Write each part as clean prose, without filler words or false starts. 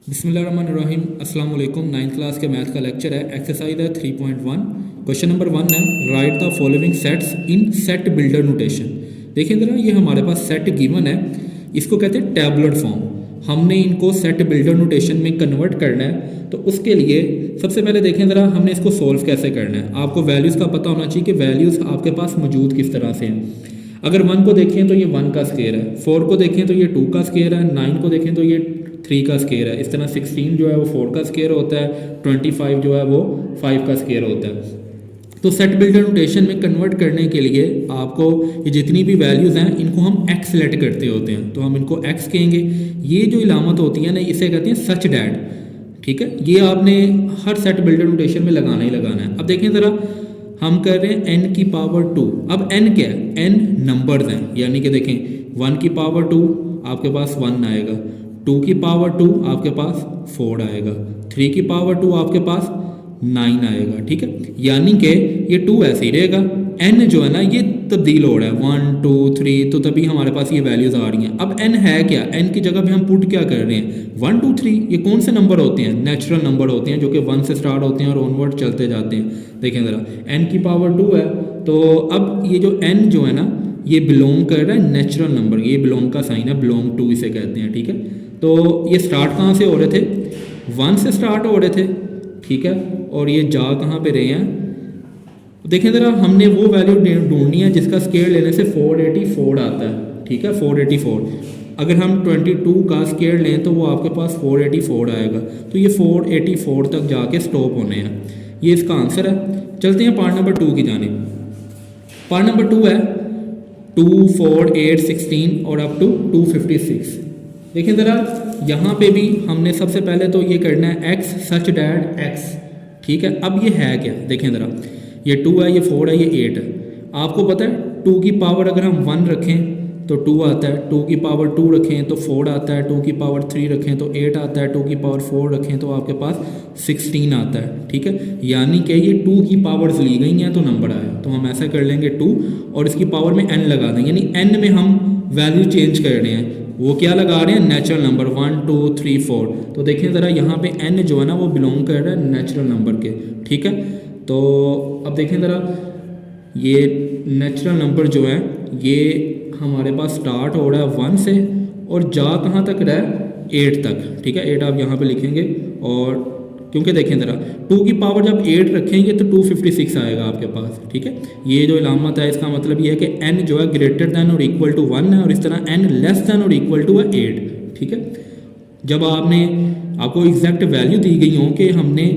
बिस्मिल्लाहिर्रहमानिर्रहीम। अस्सलाम वालेकुम। 9th क्लास के मैथ का लेक्चर है। एक्सरसाइज है 3.1। क्वेश्चन नंबर 1 है, right the following sets in set builder notation. देखिए ज़रा, ये हमारे पास सेट गिवन है, इसको कहते हैं टैबुलर फॉर्म। हमने इनको सेट बिल्डर नोटेशन में कन्वर्ट करना है, तो उसके लिए सबसे पहले देखें ज़रा हमने इसको सोल्व कैसे करना है। आपको वैल्यूज़ का पता होना चाहिए कि वैल्यूज़ आपके पास मौजूद किस तरह से हैं। अगर 1 को देखें तो ये 1 का स्केयर है, 4 को देखें तो ये 2 का स्केयर है, 9 को देखें तो ये 3 का स्केयर है। इस तरह 16 जो है वो 4 का स्केयर होता है, 25 जो है वो 5 का स्केयर होता है। तो सेट बिल्डर नोटेशन में कन्वर्ट करने के लिए आपको ये जितनी भी वैल्यूज़ हैं इनको हम एक्स सेलेक्ट करते होते हैं, तो हम इनको एक्स कहेंगे। ये जो इलामत होती है ना, इसे कहते हैं सच डैट। ठीक है, ये आपने हर सेट बिल्डर नोटेशन में लगाना ही लगाना है। अब देखें ज़रा, हम कर रहे हैं n की पावर 2। अब n क्या है? n नंबर्स हैं, यानी कि देखें 1 की पावर 2 आपके पास 1 आएगा, 2 की पावर 2 आपके पास 4 आएगा, 3 की पावर 2 आपके पास 9 आएगा। ठीक है, यानी कि ये 2 ऐसे ही रहेगा। n जो है ना ये तब्दील हो रहा है, 1 2 3, तो तभी हमारे पास ये वैल्यूज़ आ रही हैं। अब n है क्या? n की जगह पे हम पुट क्या कर रहे हैं? 1 2 3। ये कौन से नंबर होते हैं? नेचुरल नंबर होते हैं, जो कि 1 से स्टार्ट होते हैं और ऑनवर्ड चलते जाते हैं। देखें ज़रा, n की पावर 2 है, तो अब ये जो n जो है ना ये बिलोंग कर रहा है नेचुरल नंबर। ये बिलोंग का साइन है, बिलोंग टू इसे कहते हैं। ठीक है, तो ये स्टार्ट कहाँ से हो रहे थे? 1 से स्टार्ट हो रहे थे। ठीक है, और ये जा कहाँ पे रहे हैं? देखें ज़रा, हमने वो वैल्यू ढूंढनी है जिसका स्केयर लेने से 484 आता है। ठीक है, 484। अगर हम 22 का स्केयर लें तो वो आपके पास 484 आएगा, तो ये 484 तक जाके स्टॉप होने हैं। ये इसका आंसर है। चलते हैं पार्ट नंबर 2 की जानिब। पार्ट नंबर 2 है 2 4 8 16 और अप टू 256। देखें ज़रा, यहाँ पे भी हमने सबसे पहले तो ये करना है एक्स सच डैट एक्स। ठीक है, अब ये है क्या? देखें ज़रा, ये 2 है, ये 4 है, ये 8 है। आपको पता है 2 की पावर अगर हम 1 रखें तो 2 आता है, 2 की पावर 2 रखें तो 4 आता है, 2 की पावर 3 रखें तो 8 आता है, 2 की पावर 4 रखें तो आपके पास 16 आता है। ठीक है, यानी कि ये 2 की पावर्स ली गई हैं तो नंबर आया। तो हम ऐसा कर लेंगे 2 और इसकी पावर में n लगा देंगे, यानी n में हम वैल्यू चेंज कर रहे हैं। वो क्या लगा रहे हैं? Natural number 1 2 3 4। तो देखें ज़रा, यहाँ पे n जो है ना वो बिलोंग कर रहा है नेचुरल नंबर के। ठीक है, तो अब देखें ज़रा, ये नेचुरल नंबर जो है ये हमारे पास स्टार्ट हो रहा है 1 से और जा कहाँ तक रहा है? 8 तक। ठीक है, 8 आप यहाँ पे लिखेंगे, और क्योंकि देखें ज़रा 2 की पावर जब 8 रखेंगे तो 256 आएगा आपके पास। ठीक है, ये जो इलामत है इसका मतलब ये है कि n जो है ग्रेटर दैन और इक्वल टू 1 है, और इस तरह n लेस दैन और इक्वल टू है 8। ठीक है, जब आपको एग्जैक्ट वैल्यू दी गई हो कि हमने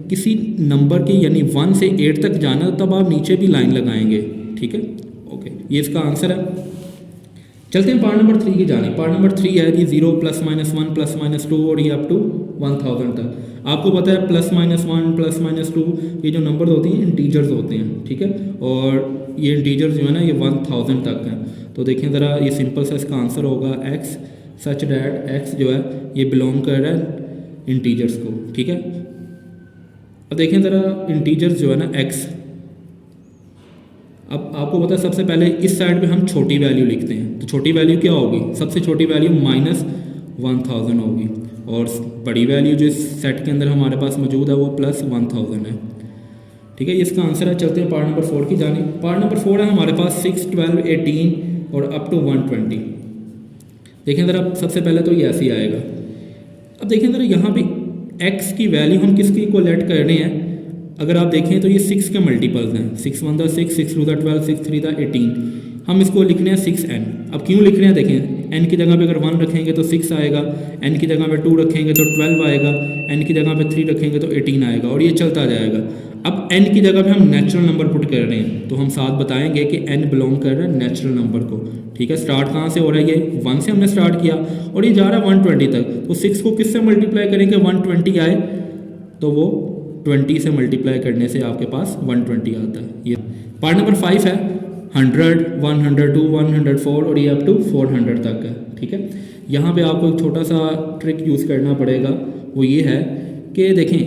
किसी नंबर की यानी 1 से 8 तक जाना, तब आप नीचे भी लाइन लगाएंगे। ठीक है, ओके, ये इसका आंसर है। चलते हैं पार्ट नंबर 3 की जाने। पार्ट नंबर 3 है जी 0 +-1 +- 2 और ये अप टू 1000 तक। आपको पता है +-1 +-2 ये जो नंबर होती हैं इंटीजर्स होते हैं। ठीक है, और ये इंटीजर्स जो है ना ये 1000 तक हैं। तो देखें ज़रा, ये सिंपल सा इसका आंसर होगा एक्स सच डैट एक्स जो है ये बिलोंग कर रहा है इंटीजर्स को। ठीक है, अब देखें ज़रा, इंटीजर्स जो है ना एक्स, अब आपको पता है सबसे पहले इस साइड पे हम छोटी वैल्यू लिखते हैं, तो छोटी वैल्यू क्या होगी? सबसे छोटी वैल्यू -1000 होगी, और बड़ी वैल्यू जो इस सेट के अंदर हमारे पास मौजूद है वो +1000 है। ठीक है, ये इसका आंसर है। चलते हैं पार्ट नंबर 4 की जानिब। पार्ट नंबर 4 है हमारे पास 6 12 18 और अप टू 120। देखें ज़रा, सबसे पहले तो ये ऐसे ही आएगा। अब देखें ज़रा, यहाँ पे x की वैल्यू हम किसकी कोलेक्ट कर रहे हैं? अगर आप देखें तो ये 6 के मल्टीपल्स हैं, 6 1 6 6 2 12 6 3 18। हम इसको लिख रहे हैं 6n। अब क्यों लिख रहे हैं? देखें, n की जगह पे अगर 1 रखेंगे तो 6 आएगा, n की जगह पे 2 रखेंगे तो 12 आएगा, n की जगह पे 3 रखेंगे तो 18 आएगा, और ये चलता जाएगा। अब n की जगह पे हम नेचुरल नंबर पुट कर रहे हैं, तो हम साथ बताएंगे कि n बिलोंग कर रहा है नेचुरल नंबर को। ठीक है, स्टार्ट कहाँ से हो रहा है? ये 1 से हमने स्टार्ट किया और ये जा रहा है 120 तक। तो 6 को किससे मल्टीप्लाई करेंगे 120 आए, तो वो 20 से मल्टीप्लाई करने से आपके पास 120 आता है। ये पार्ट नंबर 5 है 100 102 104 और ये अप टू 400 तक है। ठीक है, यहाँ पे आपको एक छोटा सा ट्रिक यूज़ करना पड़ेगा, वो ये है कि देखें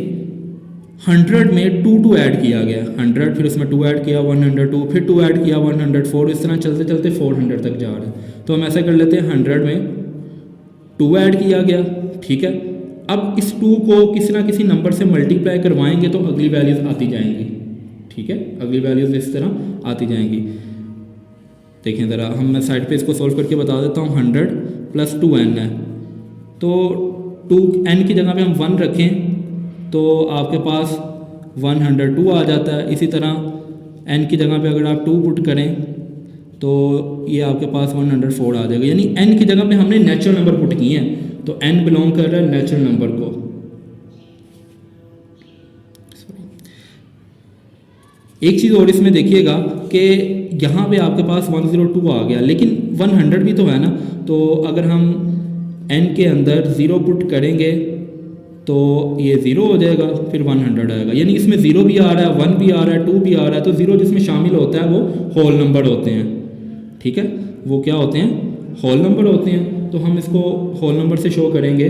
100 में 2 ऐड किया गया, 100 फिर उसमें 2 ऐड किया 102, फिर 2 ऐड किया 104, इस तरह चलते चलते 400 तक जा रहा है। तो हम ऐसा कर लेते हैं 100 में 2 ऐड किया गया। ठीक है, अब इस 2 को किसी ना किसी नंबर से मल्टीप्लाई करवाएंगे तो अगली वैल्यूज़ आती जाएंगी, ठीक है, अगली वैल्यूज़ इस तरह आती जाएंगी। देखें ज़रा, मैं साइड पे इसको सॉल्व करके बता देता हूँ। 100 + 2n है, तो 2n की जगह पे हम 1 रखें तो आपके पास 102 आ जाता है। इसी तरह n की जगह पे अगर आप 2 पुट करें तो ये आपके पास 104 आ जाएगा। यानी n की जगह पे हमने नेचुरल नंबर पुट किए हैं, तो n बिलोंग कर रहा है नेचुरल नंबर को। एक चीज़ और इसमें देखिएगा कि यहाँ पे आपके पास 102 आ गया, लेकिन 100 भी तो है ना, तो अगर हम n के अंदर 0 पुट करेंगे तो ये 0 हो जाएगा, फिर 100 आएगा। यानी इसमें 0 भी आ रहा है, 1 भी आ रहा है, 2 भी आ रहा है, तो 0 जिसमें शामिल होता है वो होल नंबर होते हैं, ठीक है, वो क्या होते हैं, होल नंबर होते हैं। तो हम इसको होल नंबर से शो करेंगे।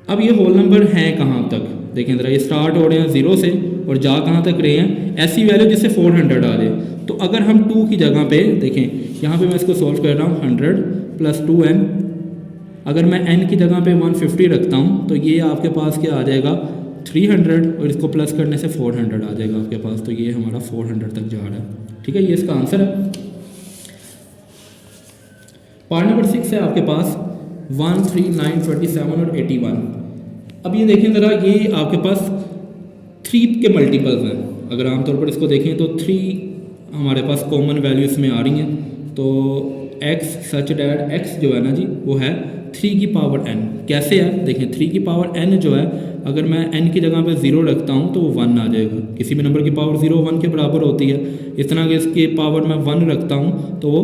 अब ये होल नंबर हैं कहाँ तक, देखें ज़रा, ये स्टार्ट हो रहे हैं 0 से और जा कहाँ तक रहे हैं, ऐसी वैल्यू जिससे 400 आ जाए। तो अगर हम 2 की जगह पे देखें, यहाँ पे मैं इसको सॉल्व कर रहा हूँ, 100 + 2n, अगर मैं n की जगह पे 150 रखता हूँ तो ये आपके पास क्या आ जाएगा, 300, और इसको प्लस करने से 400 आ जाएगा आपके पास। तो ये हमारा 400 तक जा रहा है, ठीक है, ये इसका आंसर है। पार्ट नंबर 6 है आपके पास 1, 3, 9, 27 और 81। अब ये देखें ज़रा, ये आपके पास 3 के मल्टीपल्स हैं। अगर आमतौर पर इसको देखें तो 3 हमारे पास कॉमन वैल्यूज़ में आ रही हैं। तो x सच डैट x जो है ना जी, वो है 3 की पावर n। कैसे है, देखें, 3 की पावर n जो है, अगर मैं n की जगह पे 0 रखता हूँ तो वो 1 आ जाएगा। किसी भी नंबर की पावर 0 1 के बराबर होती है। इस तरह के इसकी पावर मैं 1 रखता हूँ तो वो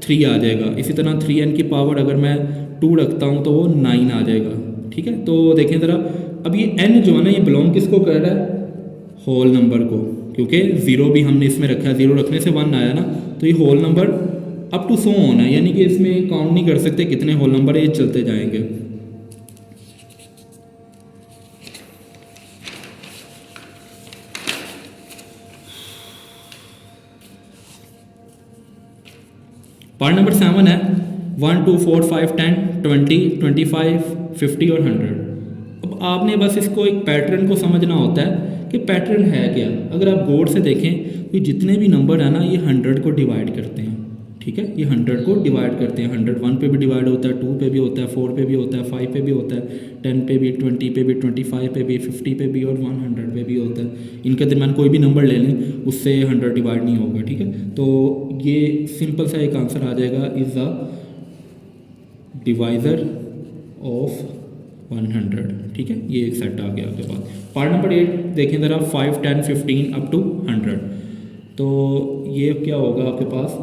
3 आ जाएगा। इसी तरह 3n की पावर अगर मैं 2 रखता हूँ तो वो 9 आ जाएगा, ठीक है। तो देखें ज़रा, अब ये n जो है ना, ये बिलोंग किसको कर रहा है, होल नंबर को, क्योंकि 0 भी हमने इसमें रखा है, 0 रखने से 1 आया ना, तो ये होल नंबर अप टू 100 होना है, यानी कि इसमें काउंट नहीं कर सकते कितने होल नंबर है, ये चलते जाएंगे। पार्ट नंबर 7 है 1, 2, 4, 5, 10, 20, 25, 50 और 100। अब आपने बस इसको एक पैटर्न को समझना होता है कि पैटर्न है क्या। अगर आप गौर से देखें तो जितने भी नंबर है ना, ये 100 को डिवाइड करते हैं, ठीक है, ये 100 को डिवाइड करते हैं। 100 1 पे भी डिवाइड होता है, 2 पे भी होता है, 4 पे भी होता है, 5 पे भी होता है, 10 पे भी, 20 पे भी, 25 पे भी, 50 पे भी और 100 पे भी होता है। इनके दरम्यान कोई भी नंबर ले लें, उससे 100 डिवाइड नहीं होगा, ठीक है। तो ये सिंपल सा एक आंसर आ जाएगा, इज़ द डिवाइज़र ऑफ 100, ठीक है, ये एक सेट आ गया आपके पास। पार्ट नंबर 8 देखें ज़रा, 5, 10, 15 अप टू 100। तो ये क्या होगा आपके पास,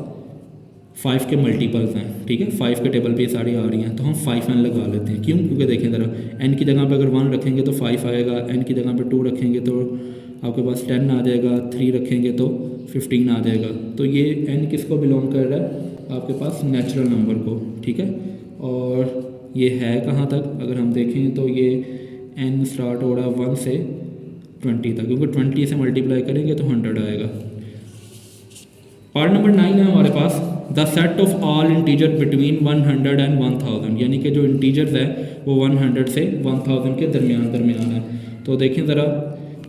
5 के मल्टीपल्स हैं, ठीक है, 5 के टेबल पे ये सारी आ रही हैं, तो हम 5n लगा लेते हैं। क्यों, क्योंकि देखें ज़रा, n की जगह पे अगर 1 रखेंगे तो 5 आएगा, n की जगह पे 2 रखेंगे तो आपके पास 10 आ जाएगा, 3 रखेंगे तो 15 आ जाएगा। तो ये n किसको बिलोंग कर रहा है, आपके पास नेचुरल नंबर को, ठीक है। और ये है कहाँ तक, अगर हम देखें तो ये n स्टार्ट हो रहा है 1 से 20 तक, क्योंकि 20 से मल्टीप्लाई करेंगे तो 100 आएगा। पार्ट नंबर 9 है हमारे पास, the set of all integer between 100 and 1000, यानी कि जो इंटीजर्स है वो 100 से 1000 के दरमियान है। तो देखें ज़रा,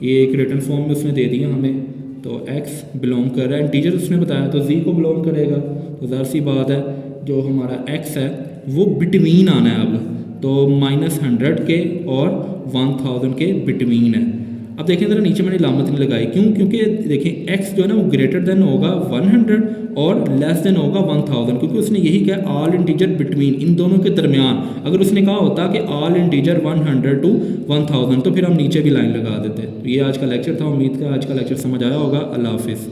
ये एक रिटन फॉर्म में उसने दे दिया हमें, तो x बिलोंग कर रहा है, इंटीजर उसने बताया तो z को बिलोंग करेगा। तो ज़ाहिर सी बात है, जो हमारा x है वो बिटवीन आना है। अब तो -100 के और 1000 के बिटवीन है। अब देखें ज़रा, नीचे मैंने लामत नहीं लगाई, क्यों, क्योंकि देखें x जो है ना वो ग्रेटर देन होगा 100 और लेस देन होगा 1000, क्योंकि उसने यही कहा ऑल इंटीजर बिटवीन, इन दोनों के दरमियान। अगर उसने कहा होता कि ऑल इंटीजर 100 to 1000 तो फिर हम नीचे भी लाइन लगा देते। तो ये आज का लेक्चर था, उम्मीद का आज का लेक्चर समझ आया होगा। अल्लाह हाफिज़।